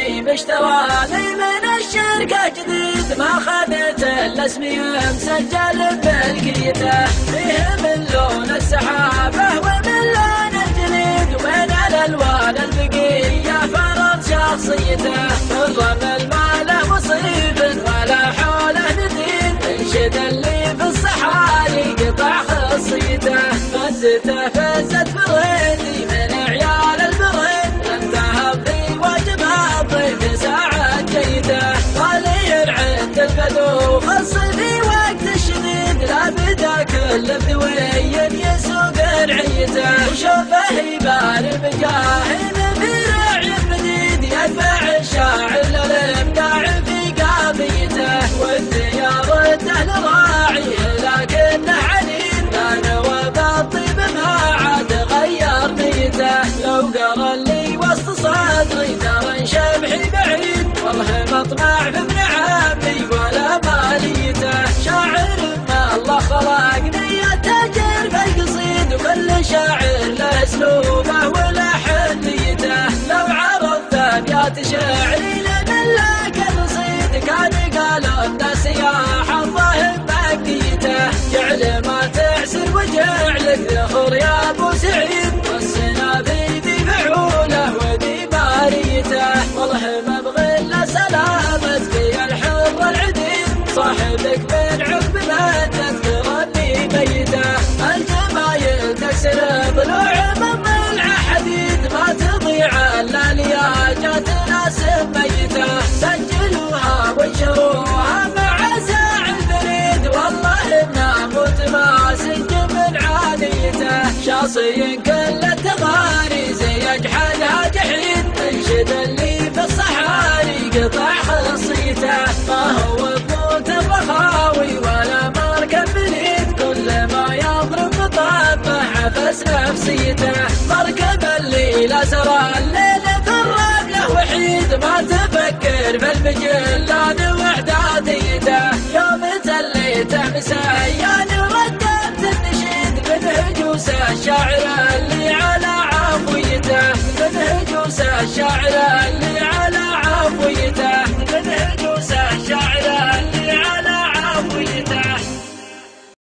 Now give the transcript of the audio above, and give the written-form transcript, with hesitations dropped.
اللي مشتراني من الشركة جديد، ما خذت الا اسمي مسجل بالكيته، فيه من لون السحابة ومن لون الجليد، ومن الالوان البقية فرض شخصيته، الرمل ما له مصيب ولا حوله نديد، انشد اللي في الصحاري قطع خصيته، فزته فزت بريدي من عيال البريد، انتهى بذي واجب الضيف ساعة جيده، طالي العد البدو خص في وقت الشديد، لا بدا كل بذوي يسوق رعيته، وشوفه يبان بجاهل في رعي الجديد، يدفع الشاعر للابداع في قافيته، والديار الدهل راعي لكنه عنيد، لا نوى بالطيب ما عاد غير نيته، لو قرا اللي وسط صدري ترى شبحي بعيد، والله مطمع في ابن عمي ولا ماليته، شاعر ما الله خلقني يتاجر في القصيد، وكل شاعر له اسلوبه ولحن نيته، لو عرضت ابيات شعري لمن لك الرصيد، كان قالوا الناس يا حظه بقيته، جعل ما تعسر وجعلك ذخر يا ابو سعيد، والسنابي ذي فعوله وذي باريته، والله ما ابغي الا سلامتك يا الحر العديد، صاحبك من عقب ما تذكرني ميته، الجمايل تكسر ضلوع من ضلع حديد، ما تضيع الا لياجات ناس ميته، سجلوها وانشروها مع ساع البريد، والله انها متماسك من عانيته، شاصي كل التغاريز يجحدها جحيد، انشد اللي في الصحاري قطع خصيته، ما هو بموت الرخاوي ولا مركب بليد، كل ما يضرب بطبه عفس نفسيته، مركب اللي لا سرى الليل في الرمله وحيد، ما تفكر في المجلان وحداتيته، يوم تليته مسيان ردت النشيد، من هجوس الشاعر اللي على عفويته، من هجوس الشاعر